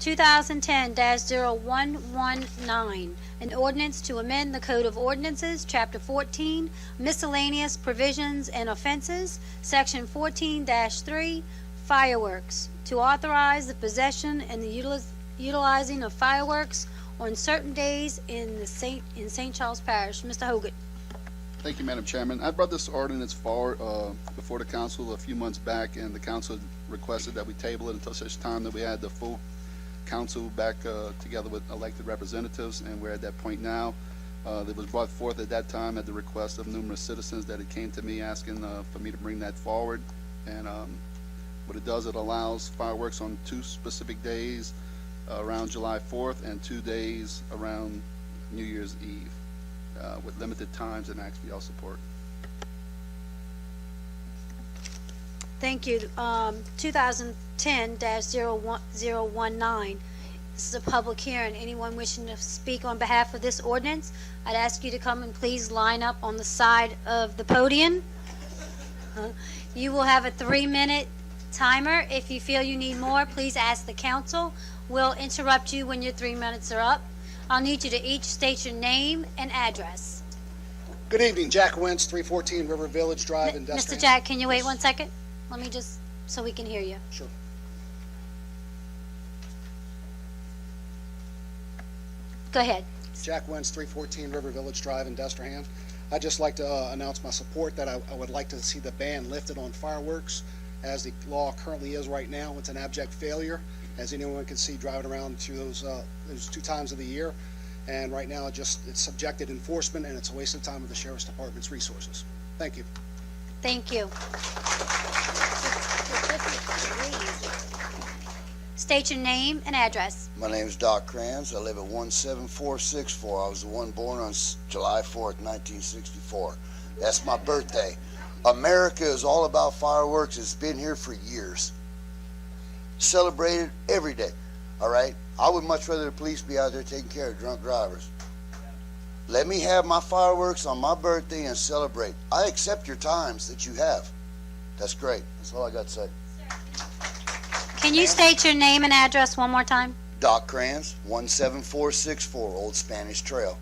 2010-0119, an ordinance to amend the Code of Ordinances, Chapter 14, Miscellaneous Provisions and Offenses, Section 14-3, Fireworks, to authorize the possession and the utilizing of fireworks on certain days in St. Charles Parish. Mr. Hogan. Thank you, Madam Chairman. I brought this ordinance forward before the council a few months back, and the council requested that we table it until such time that we had the full council back together with elected representatives, and we're at that point now. It was brought forth at that time at the request of numerous citizens that it came to me asking for me to bring that forward. And what it does, it allows fireworks on 2 specific days around July 4th and 2 days around New Year's Eve. With limited times, and ask for y'all support. Thank you. 2010-019. This is a public hearing. Anyone wishing to speak on behalf of this ordinance, I'd ask you to come and please line up on the side of the podium. You will have a 3-minute timer. If you feel you need more, please ask the council. We'll interrupt you when your 3 minutes are up. I'll need you to each state your name and address. Good evening, Jack Wentz, 314 River Village Drive, Industrial. Mr. Jack, can you wait 1 second? Let me just, so we can hear you. Sure. Go ahead. Jack Wentz, 314 River Village Drive, Industrial. I'd just like to announce my support that I would like to see the ban lifted on fireworks. As the law currently is right now, it's an abject failure, as anyone can see driving around through those 2 times of the year. And right now, it's subjected enforcement, and it's a waste of time of the Sheriff's Department's resources. Thank you. Thank you. State your name and address. My name is Doc Kranz. I live at 17464. I was the one born on July 4th, 1964. That's my birthday. America is all about fireworks. It's been here for years. Celebrated every day. All right? I would much rather the police be out there taking care of drunk drivers. Let me have my fireworks on my birthday and celebrate. I accept your times that you have. That's great. That's all I got to say. Can you state your name and address one more time? Doc Kranz, 17464 Old Spanish Trail.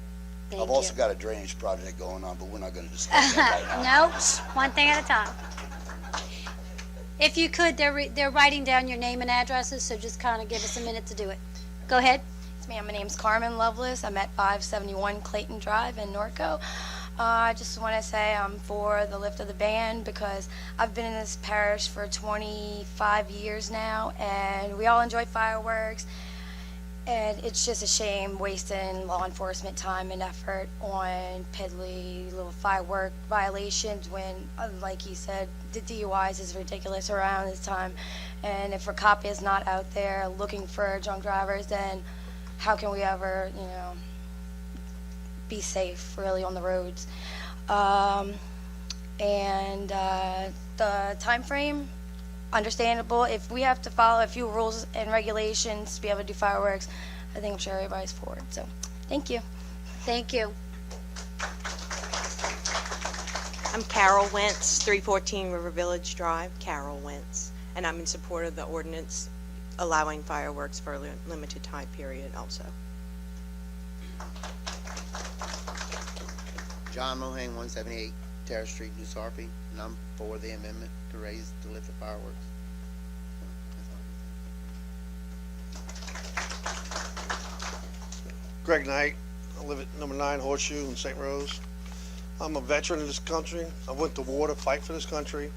Thank I've also you. got a drainage project going on, but we're not going to discuss that right now. Nope. One thing at a time. If you could, they're writing down your name and addresses, so just kind of give us a minute to do it. Go ahead. Yes, ma'am. My name's Carmen Lovelace. I'm at 571 Clayton Drive in Norco. I just want to say I'm for the lift of the ban because I've been in this parish for 25 years now, and we all enjoy fireworks. And it's just a shame wasting law enforcement time and effort on piddly little firework violations when, like he said, the DUIs is ridiculous around this time. And if a cop is not out there looking for drunk drivers, then how can we ever, be safe really on the roads? The time frame, understandable. If we have to follow a few rules and regulations to be able to do fireworks, I think I'm sure everybody's for it. So, thank you. Thank you. I'm Carol Wentz, 314 River Village Drive, Carol Wentz, and I'm in support of the ordinance allowing fireworks for a limited time period also. John Mohang, 178 Terrace Street, New Sarpy, and I'm for the amendment to lift the fireworks. Greg Knight. I live at number 9 Horseshoe in St. Rose. I'm a veteran of this country. I went to war to fight for this country,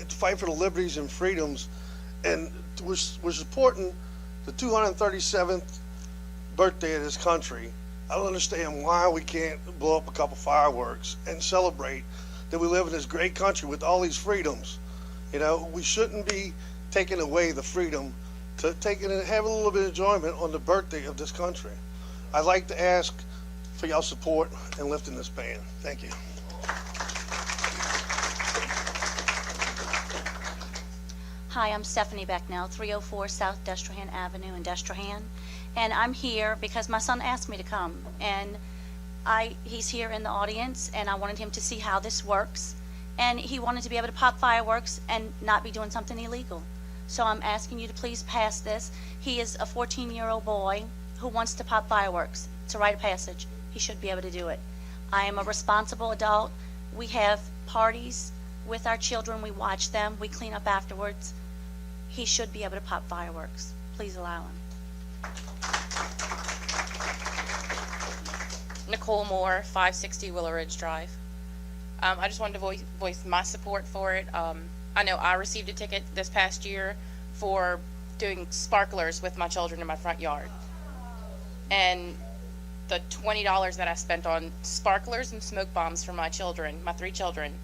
to fight for the liberties and freedoms, and we're supporting the 237th birthday of this country. I don't understand why we can't blow up a couple fireworks and celebrate that we live in this great country with all these freedoms. We shouldn't be taking away the freedom to take it and have a little bit of enjoyment on the birthday of this country. I'd like to ask for y'all support in lifting this ban. Thank you. Hi, I'm Stephanie Becknell, 304 South Destrehan Avenue in Destrehan, and I'm here because my son asked me to come, and he's here in the audience, and I wanted him to see how this works, and he wanted to be able to pop fireworks and not be doing something illegal. So I'm asking you to please pass this. He is a 14-year-old boy who wants to pop fireworks. It's a rite of passage. He should be able to do it. I am a responsible adult. We have parties with our children. We watch them. We clean up afterwards. He should be able to pop fireworks. Please allow him. Nicole Moore, 560 Willow Ridge Drive. I just wanted to voice my support for it. I know I received a ticket this past year for doing sparklers with my children in my front yard. And the $20 that I spent on sparklers and smoke bombs for my children, my 3 children,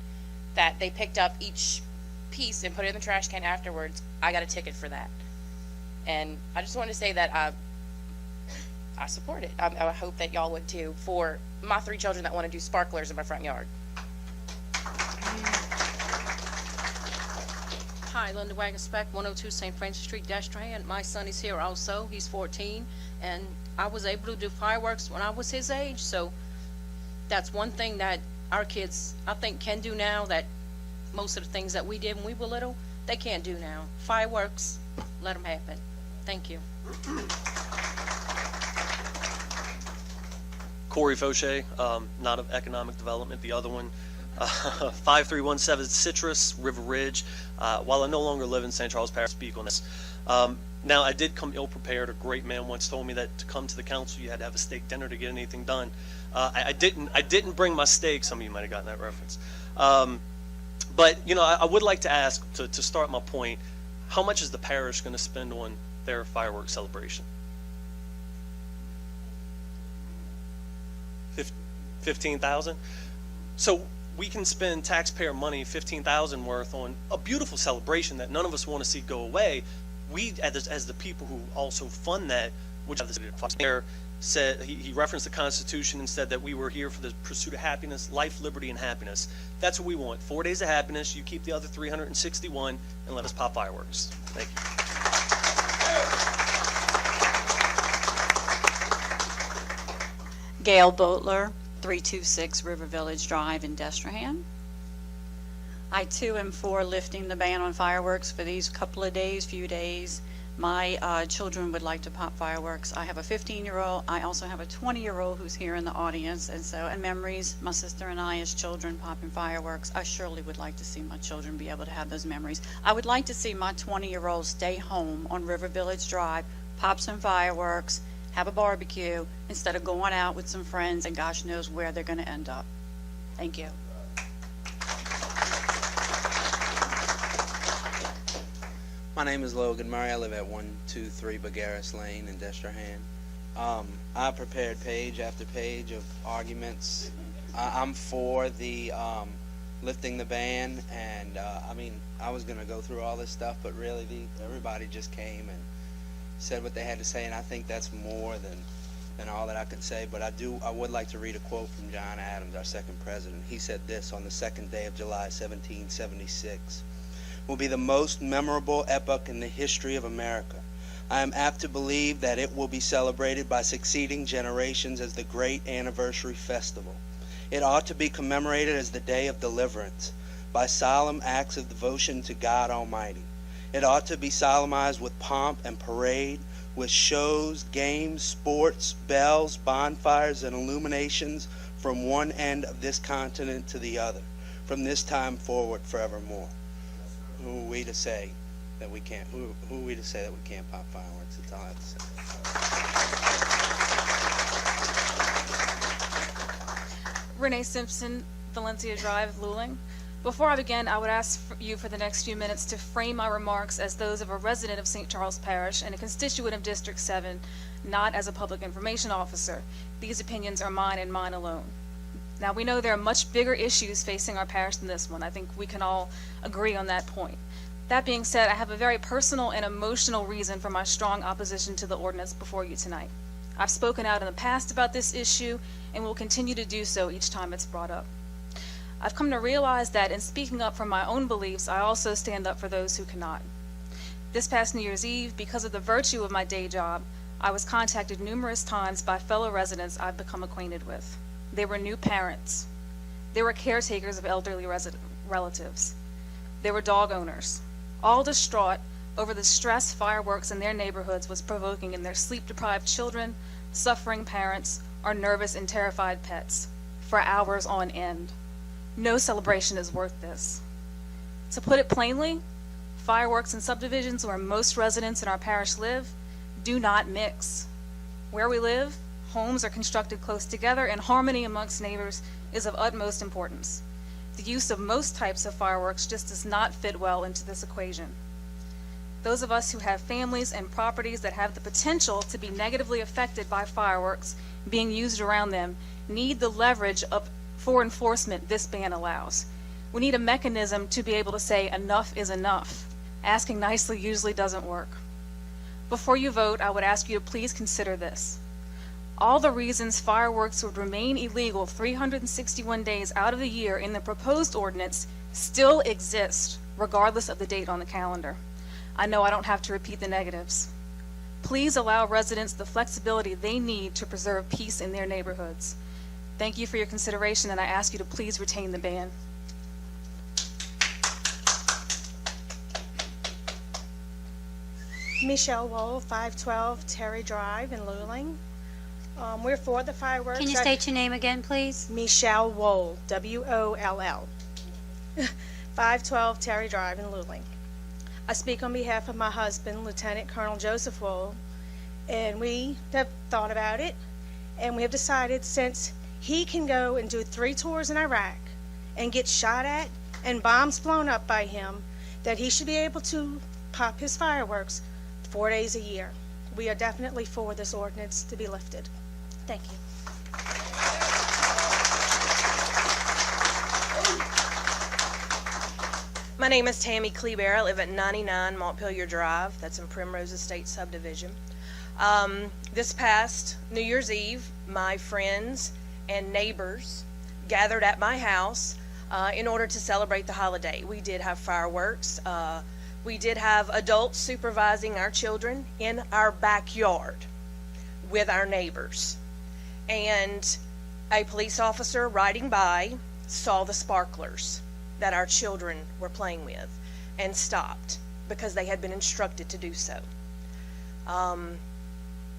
that they picked up each piece and put it in the trash can afterwards, I got a ticket for that. And I just wanted to say that I support it. I hope that y'all would too, for my 3 children that want to do sparklers in my front yard. Hi, Linda Wagenspeck, 102 St. Francis Street, Destrehan. My son is here also. He's 14, and I was able to do fireworks when I was his age, so that's one thing that our kids, I think, can do now that most of the things that we did when we were little, they can't do now. Fireworks, let them happen. Thank you. Corey Fauché, not of economic development, the other one. 5317 Citrus, River Ridge. While I no longer live in St. Charles Parish, speak on this. Now, I did come ill-prepared. A great man once told me that to come to the council, you had to have a steak dinner to get anything done. I didn't bring my steak. Some of you might have gotten that reference. But, you know, I would like to ask, to start my point, how much is the parish going to spend on their fireworks celebration? $15,000? So we can spend taxpayer money, $15,000 worth, on a beautiful celebration that none of us want to see go away. We, as the people who also fund that, which said he referenced the Constitution and said that we were here for the pursuit of happiness, life, liberty, and happiness. That's what we want. 4 days of happiness. You keep the other 361, and let us pop fireworks. Thank you. Gail Boatler, 326 River Village Drive in Destrehan. I too am for lifting the ban on fireworks for these few days. My children would like to pop fireworks. I have a 15-year-old. I also have a 20-year-old who's here in the audience. And memories, my sister and I as children popping fireworks. I surely would like to see my children be able to have those memories. I would like to see my 20-year-old stay home on River Village Drive, pop some fireworks, have a barbecue, instead of going out with some friends and gosh knows where they're going to end up. Thank you. My name is Logan Murray. I live at 123 Bagaris Lane in Destrehan. I prepared page after page of arguments. I'm for the lifting the ban, and I mean, I was going to go through all this stuff, but really everybody just came and said what they had to say, and I think that's more than all that I could say. But I would like to read a quote from John Adams, our second president. He said this on the 2nd day of July, 1776. Will be the most memorable epoch in the history of America. I am apt to believe that it will be celebrated by succeeding generations as the great anniversary festival. It ought to be commemorated as the day of deliverance by solemn acts of devotion to God Almighty. It ought to be solemnized with pomp and parade, with shows, games, sports, bells, bonfires, and illuminations from one end of this continent to the other, from this time forward forevermore. Who are we to say that we can't? Who are we to say that we can't pop fireworks? That's all I have to say. Renee Simpson, Valencia Drive, Luling. Before I begin, I would ask you for the next few minutes to frame my remarks as those of a resident of St. Charles Parish and a constituent of District 7, not as a public information officer. These opinions are mine and mine alone. Now, we know there are much bigger issues facing our parish than this one. I think we can all agree on that point. That being said, I have a very personal and emotional reason for my strong opposition to the ordinance before you tonight. I've spoken out in the past about this issue and will continue to do so each time it's brought up. I've come to realize that in speaking up for my own beliefs, I also stand up for those who cannot. This past New Year's Eve, because of the virtue of my day job, I was contacted numerous times by fellow residents I've become acquainted with. They were new parents. They were caretakers of elderly relatives. They were dog owners, all distraught over the stress fireworks in their neighborhoods was provoking in their sleep-deprived children, suffering parents, or nervous and terrified pets for hours on end. No celebration is worth this. To put it plainly, fireworks in subdivisions where most residents in our parish live do not mix. Where we live, homes are constructed close together, and harmony amongst neighbors is of utmost importance. The use of most types of fireworks just does not fit well into this equation. Those of us who have families and properties that have the potential to be negatively affected by fireworks being used around them need the leverage for enforcement this ban allows. We need a mechanism to be able to say enough is enough. Asking nicely usually doesn't work. Before you vote, I would ask you to please consider this. All the reasons fireworks would remain illegal 361 days out of the year in the proposed ordinance still exist, regardless of the date on the calendar. I know I don't have to repeat the negatives. Please allow residents the flexibility they need to preserve peace in their neighborhoods. Thank you for your consideration, and I ask you to please retain the ban. Michelle Wohl, 512 Terry Drive in Luling. We're for the fireworks. Can you state your name again, please? Michelle Wohl, W-O-L-L. 512 Terry Drive in Luling. I speak on behalf of my husband, Lieutenant Colonel Joseph Wohl, and we have thought about it, and we have decided since he can go and do 3 tours in Iraq and get shot at and bombs blown up by him, that he should be able to pop his fireworks 4 days a year. We are definitely for this ordinance to be lifted. Thank you. My name is Tammy Kleber. I live at 99 Montpelier Drive. That's in Primrose Estate subdivision. This past New Year's Eve, my friends and neighbors gathered at my house in order to celebrate the holiday. We did have fireworks. We did have adults supervising our children in our backyard with our neighbors. And a police officer riding by saw the sparklers that our children were playing with and stopped because they had been instructed to do so.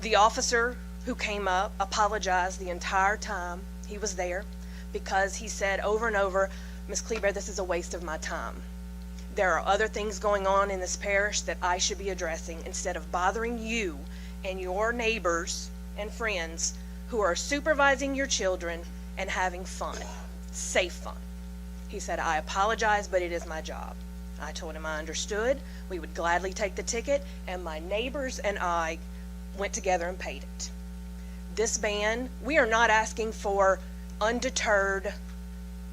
The officer who came up apologized the entire time he was there because he said over and over, "Ms. Kleber, this is a waste of my time. There are other things going on in this parish that I should be addressing instead of bothering you and your neighbors and friends who are supervising your children and having fun, safe fun." He said, "I apologize, but it is my job." I told him I understood. We would gladly take the ticket, and my neighbors and I went together and paid it. This ban, we are not asking for undeterred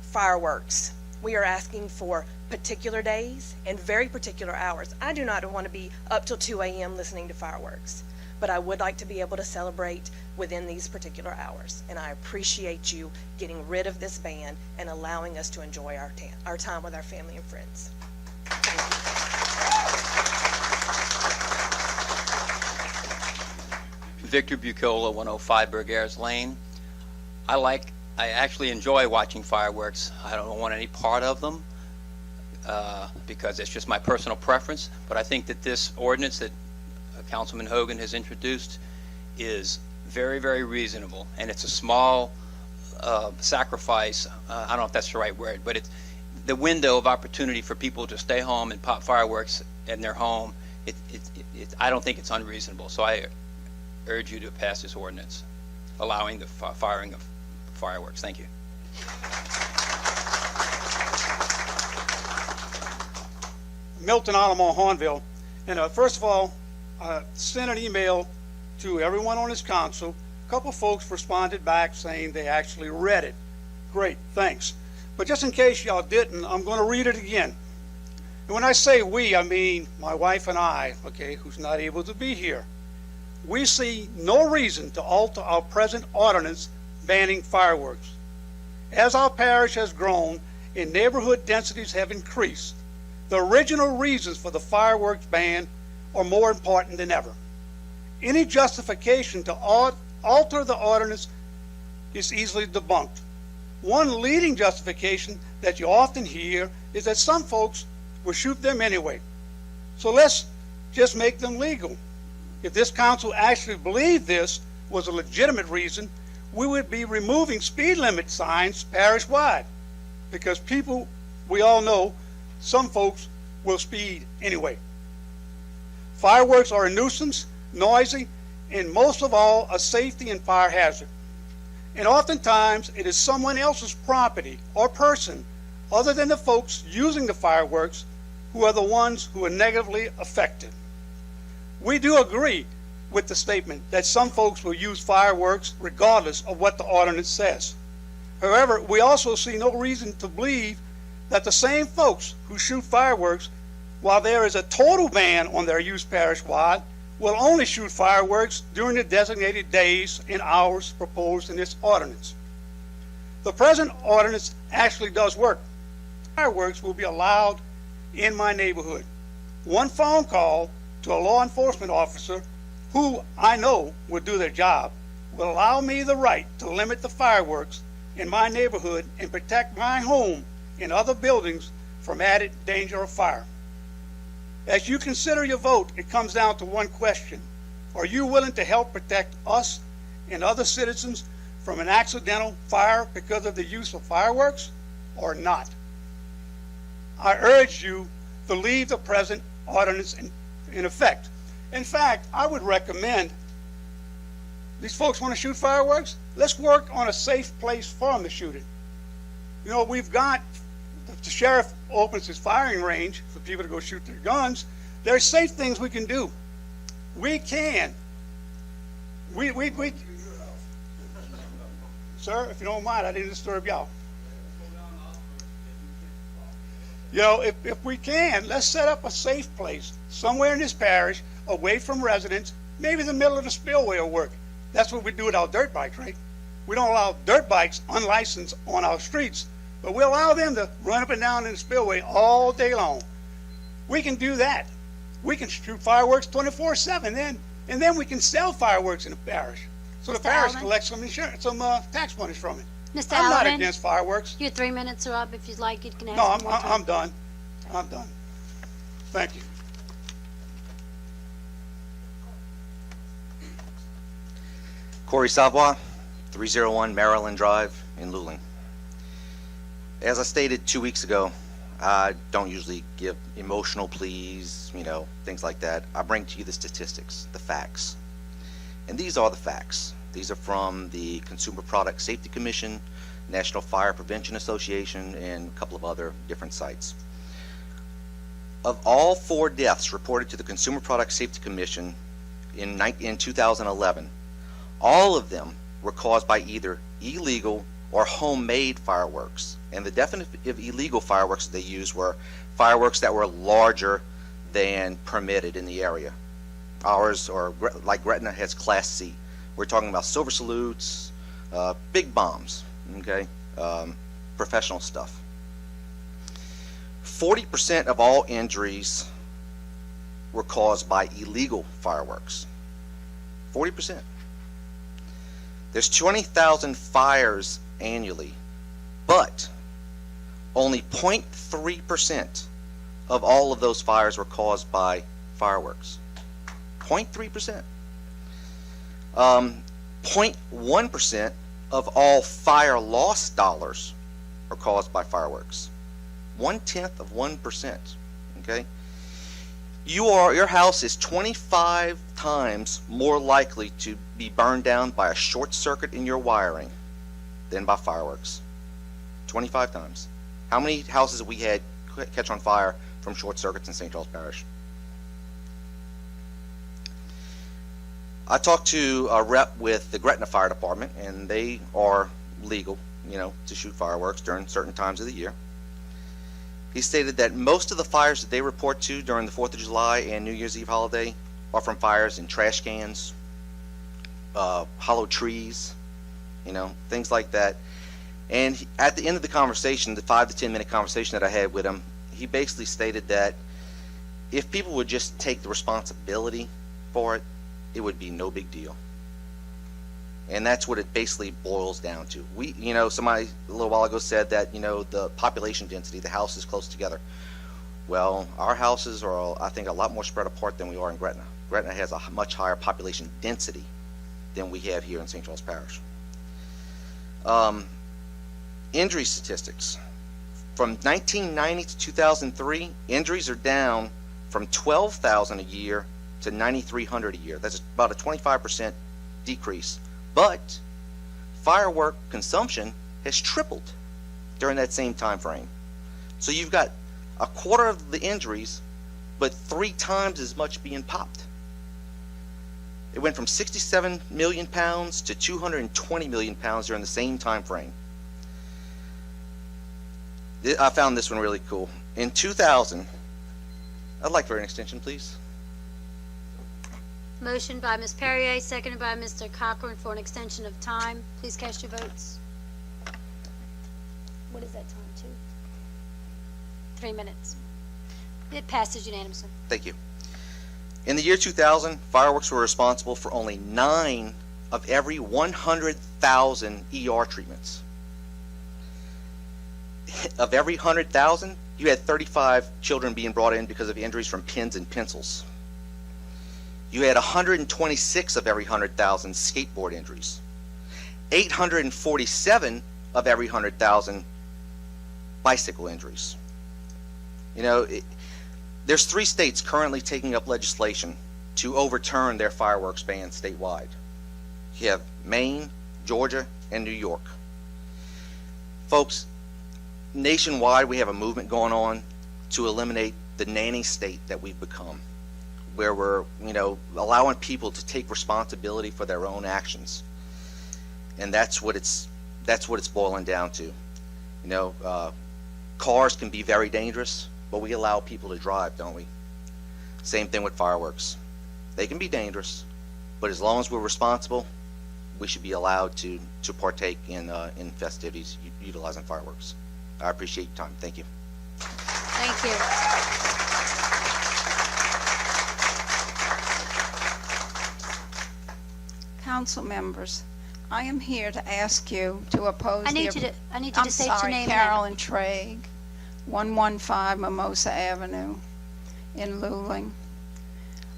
fireworks. We are asking for particular days and very particular hours. I do not want to be up till 2 a.m. listening to fireworks, but I would like to be able to celebrate within these particular hours. And I appreciate you getting rid of this ban and allowing us to enjoy our time with our family and friends. Thank you. Victor Bucola, 105 Bergares Lane. I actually enjoy watching fireworks. I don't want any part of them because it's just my personal preference. But I think that this ordinance that Councilman Hogan has introduced is very, very reasonable, and it's a small sacrifice. I don't know if that's the right word, but it's the window of opportunity for people to stay home and pop fireworks in their home. I don't think it's unreasonable. So I urge you to pass this ordinance allowing the firing of fireworks. Thank you. Milton Alamo, Hornville. And first of all, sent an email to everyone on this council. A couple folks responded back saying they actually read it. Great, thanks. But just in case y'all didn't, I'm going to read it again. And when I say we, I mean my wife and I, okay, who's not able to be here. We see no reason to alter our present ordinance banning fireworks. As our parish has grown and neighborhood densities have increased, the original reasons for the fireworks ban are more important than ever. Any justification to alter the ordinance is easily debunked. One leading justification that you often hear is that some folks will shoot them anyway. So let's just make them legal. If this council actually believed this was a legitimate reason, we would be removing speed limit signs parish-wide, because people, we all know, some folks will speed anyway. Fireworks are a nuisance, noisy, and most of all, a safety and fire hazard. And oftentimes, it is someone else's property or person, other than the folks using the fireworks, who are the ones who are negatively affected. We do agree with the statement that some folks will use fireworks regardless of what the ordinance says. However, we also see no reason to believe that the same folks who shoot fireworks, while there is a total ban on their use parish-wide, will only shoot fireworks during the designated days and hours proposed in this ordinance. The present ordinance actually does work. Fireworks will be allowed in my neighborhood. One phone call to a law enforcement officer, who I know will do their job, will allow me the right to limit the fireworks in my neighborhood and protect my home and other buildings from added danger of fire. As you consider your vote, it comes down to one question. Are you willing to help protect us and other citizens from an accidental fire because of the use of fireworks, or not? I urge you to leave the present ordinance in effect. In fact, I would recommend, these folks want to shoot fireworks, let's work on a safe place for them to shoot it. You know, we've got, the sheriff opens his firing range for people to go shoot their guns. There's safe things we can do. We can. Sir, if you don't mind, I didn't disturb y'all. You know, if we can, let's set up a safe place somewhere in this parish, away from residents. Maybe the middle of the spillway will work. That's what we do with our dirt bikes, right? We don't allow dirt bikes unlicensed on our streets, but we allow them to run up and down in the spillway all day long. We can do that. We can shoot fireworks 24/7 then, and then we can sell fireworks in the parish. So the Mr. parish Alvin? collects some tax monies from it. Mr. I'm not Alvin, against fireworks. your 3 minutes are up. If you'd like, you can have No, some more time. I'm done. I'm done. Thank you. Corey Savoy, 301 Maryland Drive in Luling. As I stated 2 weeks ago, I don't usually give emotional pleas, things like that. I bring to you the statistics, the facts. And these are the facts. These are from the Consumer Product Safety Commission, National Fire Prevention Association, and a couple of other different sites. Of all 4 deaths reported to the Consumer Product Safety Commission in 2011, all of them were caused by either illegal or homemade fireworks. And the definition of illegal fireworks that they used were fireworks that were larger than permitted in the area. Ours, or like Gretna, has Class C. We're talking about silver salutes, big bombs, okay, professional stuff. 40% of all injuries were caused by illegal fireworks. 40%. There's 20,000 fires annually, but only 0.3% of all of those fires were caused by fireworks. 0.3%. 0.1% of all fire loss dollars are caused by fireworks. 0.1%. Okay? Your house is 25 times more likely to be burned down by a short circuit in your wiring than by fireworks. 25 times. How many houses have we had catch on fire from short circuits in St. Charles Parish? I talked to a rep with the Gretna Fire Department, and they are legal, to shoot fireworks during certain times of the year. He stated that most of the fires that they report to during the 4th of July and New Year's Eve holiday are from fires in trash cans, hollow trees, things like that. And at the end of the conversation, the 5 to 10 minute conversation that I had with him, he basically stated that if people would just take the responsibility for it, it would be no big deal. And that's what it basically boils down to. Somebody a little while ago said that, the population density, the houses close together. Well, our houses are, I think, a lot more spread apart than we are in Gretna. Gretna has a much higher population density than we have here in St. Charles Parish. Injury statistics. From 1990 to 2003, injuries are down from 12,000 a year to 9,300 a year. That's about a 25% decrease. But firework consumption has tripled during that same time frame. So you've got a quarter of the injuries, but 3 times as much being popped. It went from 67 million pounds to 220 million pounds during the same time frame. I found this one really cool. In 2000, I'd like for an extension, please. Motion by Ms. Perrier, seconded by Mr. Cochran for an extension of time. Please cast your votes. What is that time, 3 minutes. It passes unanimously. Thank you. In the year 2000, fireworks were responsible for only 9 of every 100,000 ER treatments. Of every 100,000, you had 35 children being brought in because of injuries from pins and pencils. You had 126 of every 100,000 skateboard injuries. 847 of every 100,000 bicycle injuries. You know, there's 3 states currently taking up legislation to overturn their fireworks ban statewide. You have Maine, Georgia, and New York. Folks, nationwide we have a movement going on to eliminate the nanny state that we've become, where we're, allowing people to take responsibility for their own actions. And that's what it's boiling down to. Cars can be very dangerous, but we allow people to drive, don't we? Same thing with fireworks. They can be dangerous, but as long as we're responsible, we should be allowed to partake in festivities utilizing fireworks. I appreciate your time. Thank you. Thank you. Council members, I am here to ask you to oppose I need you to state your name. Carolyn Trigg, 115 Mimosa Avenue in Luling.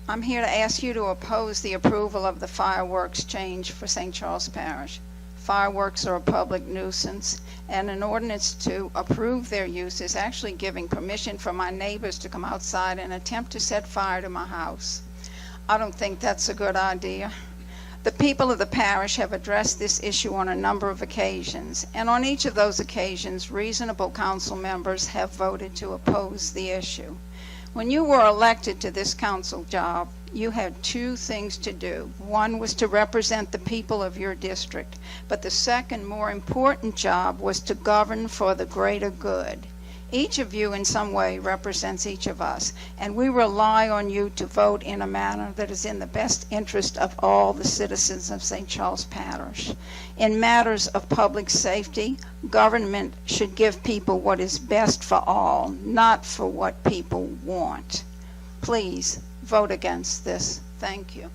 I'm here to ask you to oppose the approval of the fireworks change for St. Charles Parish. Fireworks are a public nuisance, and an ordinance to approve their use is actually giving permission for my neighbors to come outside and attempt to set fire to my house. I don't think that's a good idea. The people of the parish have addressed this issue on a number of occasions, and on each of those occasions, reasonable council members have voted to oppose the issue. When you were elected to this council job, you had 2 things to do. One was to represent the people of your district, but the second, more important job was to govern for the greater good. Each of you in some way represents each of us, and we rely on you to vote in a manner that is in the best interest of all the citizens of St. Charles Parish. In matters of public safety, government should give people what is best for all, not for what people want. Please vote against this. Thank you.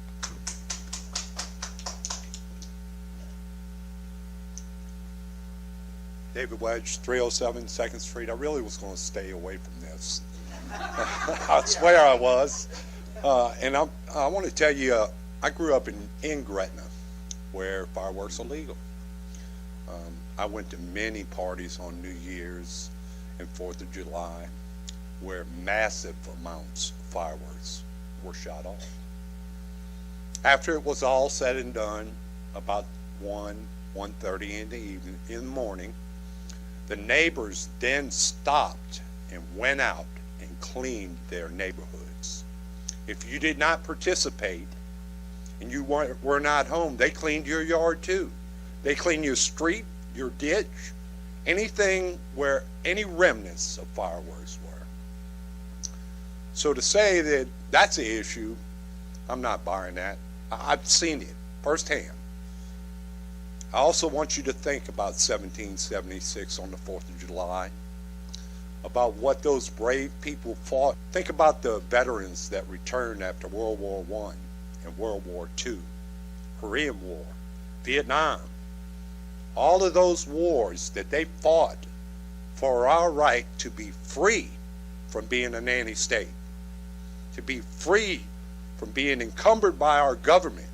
David Wedge, 307 2nd Street. I really was going to stay away from this. I swear I was. And I want to tell you, I grew up in Gretna, where fireworks are legal. I went to many parties on New Year's and 4th of July where massive amounts of fireworks were shot off. After it was all said and done, about 1:30 in the morning, the neighbors then stopped and went out and cleaned their neighborhoods. If you did not participate and you were not home, they cleaned your yard too. They cleaned your street, your ditch, anything where any remnants of fireworks were. So to say that that's an issue, I'm not buying that. I've seen it firsthand. I also want you to think about 1776 on the 4th of July, about what those brave people fought. Think about the veterans that returned after World War I and World War II, Korean War, Vietnam. All of those wars that they fought for our right to be free from being a nanny state, to be free from being encumbered by our government.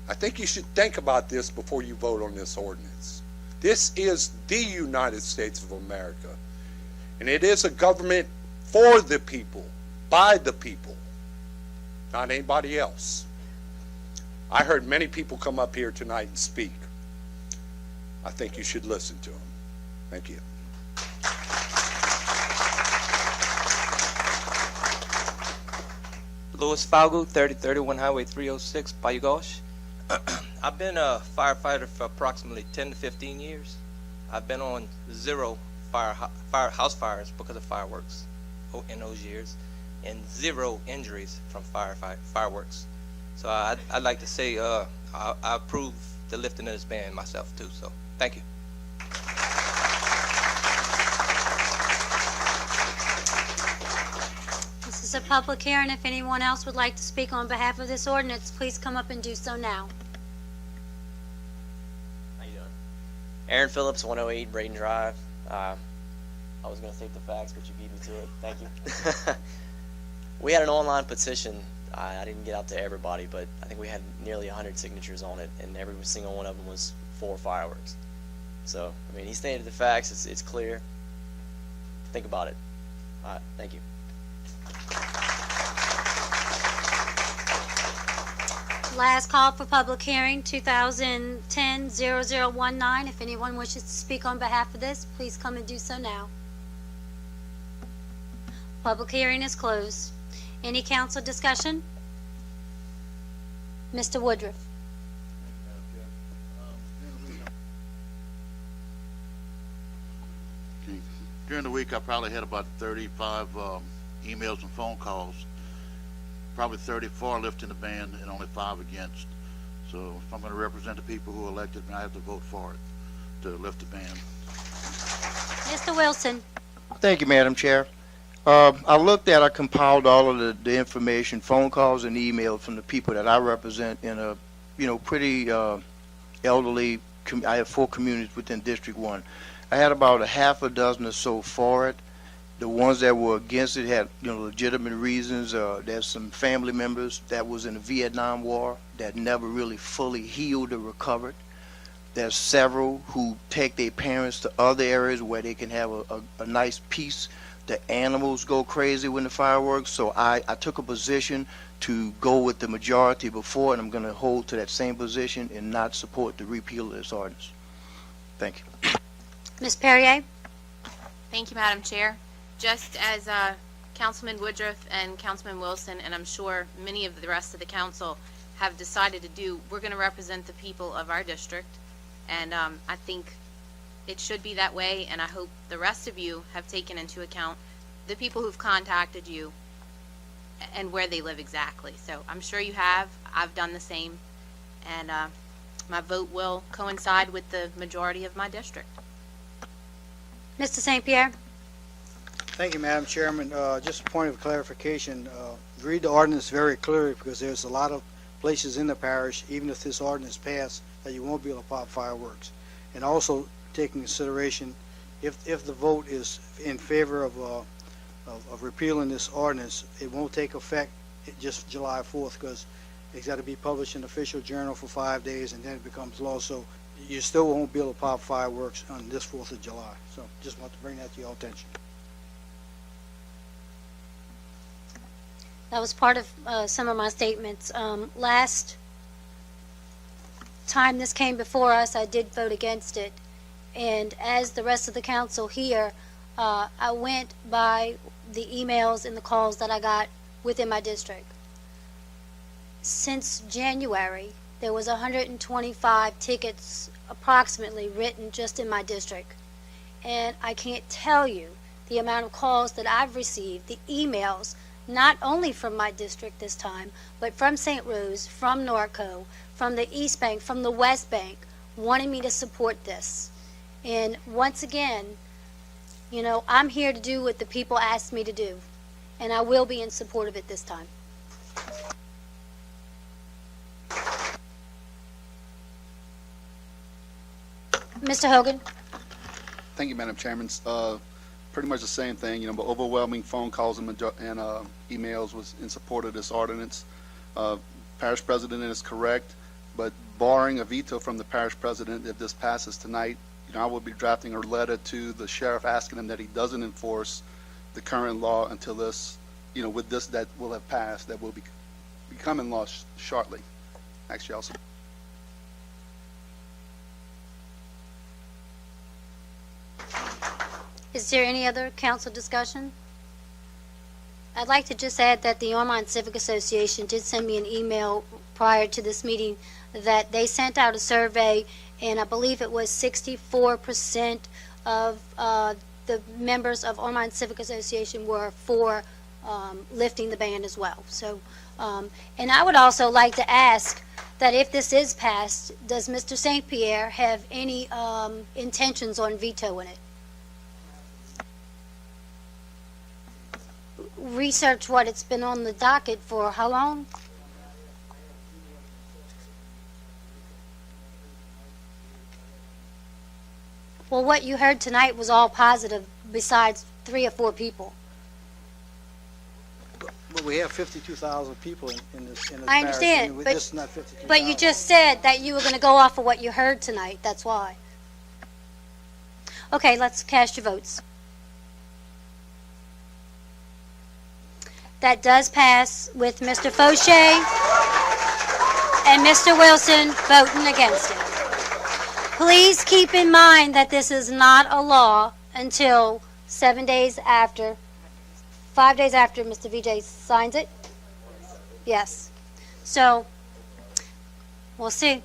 I think you should think about this before you vote on this ordinance. This is the United States of America, and it is a government for the people, by the people, not anybody else. I heard many people come up here tonight and speak. I think you should listen to them. Thank you. Louis Falgo, 3031 Highway 306, Bayou Gauche. I've been a firefighter for approximately 10 to 15 years. I've been on 0 house fires because of fireworks in those years, and 0 injuries from fireworks. So I'd like to say I approve the lifting of this ban myself too. So thank you. This is a public hearing. If anyone else would like to speak on behalf of this ordinance, please come up and do so now. How you doing? Aaron Phillips, 108 Braden Drive. I was going to state the facts, but you beat me to it. Thank you. We had an online petition. I didn't get out to everybody, but I think we had nearly 100 signatures on it, and every single one of them was for fireworks. So, I mean, he stated the facts. It's clear. Think about it. All right, thank you. Last call for public hearing, 2010-0019. If anyone wishes to speak on behalf of this, please come and do so now. Public hearing is closed. Any council discussion? Mr. Woodruff. During the week, I probably had about 35 emails and phone calls. Probably 34 lifting the ban and only 5 against. So if I'm going to represent the people who elected me, I have to vote for it to lift the ban. Mr. Wilson. Thank you, Madam Chair. I compiled all of the information, phone calls and emails from the people that I represent in a, pretty elderly, I have 4 communities within District 1. I had about a half a dozen or so for it. The ones that were against it had, legitimate reasons. There's some family members that was in the Vietnam War that never really fully healed or recovered. There's several who take their parents to other areas where they can have a nice peace. The animals go crazy when the fireworks, so I took a position to go with the majority before, and I'm going to hold to that same position and not support the repeal of this ordinance. Thank you. Ms. Perrier? Thank you, Madam Chair. Just as Councilman Woodruff and Councilman Wilson, and I'm sure many of the rest of the council have decided to do, we're going to represent the people of our district, and I think it should be that way, and I hope the rest of you have taken into account the people who've contacted you and where they live exactly. So I'm sure you have. I've done the same, and my vote will coincide with the majority of my district. Mr. St. Pierre? Thank you, Madam Chairman. Just a point of clarification. Read the ordinance very clearly, because there's a lot of places in the parish, even if this ordinance passed, that you won't be able to pop fireworks. And also take in consideration, if the vote is in favor of repealing this ordinance, it won't take effect just July 4th, because it's got to be published in the official journal for 5 days, and then it becomes law. So you still won't be able to pop fireworks on this 4th of July. So just want to bring that to your attention. That was part of some of my statements. Last time this came before us, I did vote against it. And as the rest of the council here, I went by the emails and the calls that I got within my district. Since January, there was 125 tickets approximately written just in my district. And I can't tell you the amount of calls that I've received, the emails, not only from my district this time, but from St. Rose, from Norco, from the East Bank, from the West Bank, wanting me to support this. And once again, I'm here to do what the people asked me to do, and I will be in support of it this time. Mr. Hogan? Thank you, Madam Chairman. pretty much the same thing, but overwhelming phone calls and emails was in support of this ordinance. Parish president is correct, but barring a veto from the parish president, if this passes tonight, I will be drafting a letter to the sheriff asking him that he doesn't enforce the current law until this, with this that will have passed, that will become in law shortly. Actually, also. Is there any other council discussion? I'd like to just add that the Online Civic Association did send me an email prior to this meeting that they sent out a survey, and I believe it was 64% of the members of Online Civic Association were for lifting the ban as well. So, and I would also like to ask that if this is passed, does Mr. St. Pierre have any intentions on vetoing it? Research what it's been on the docket for how long? Well, what you heard tonight was all positive besides 3 or 4 people. But we have 52,000 people in this parish. I understand, and but, this is not 52,000. but you just said that you were going to go off of what you heard tonight. That's why. Okay, let's cast your votes. That does pass with Mr. Fauché and Mr. Wilson voting against it. Please keep in mind that this is not a law until 5 days after Mr. VJ signs it. Yes. So, we'll see.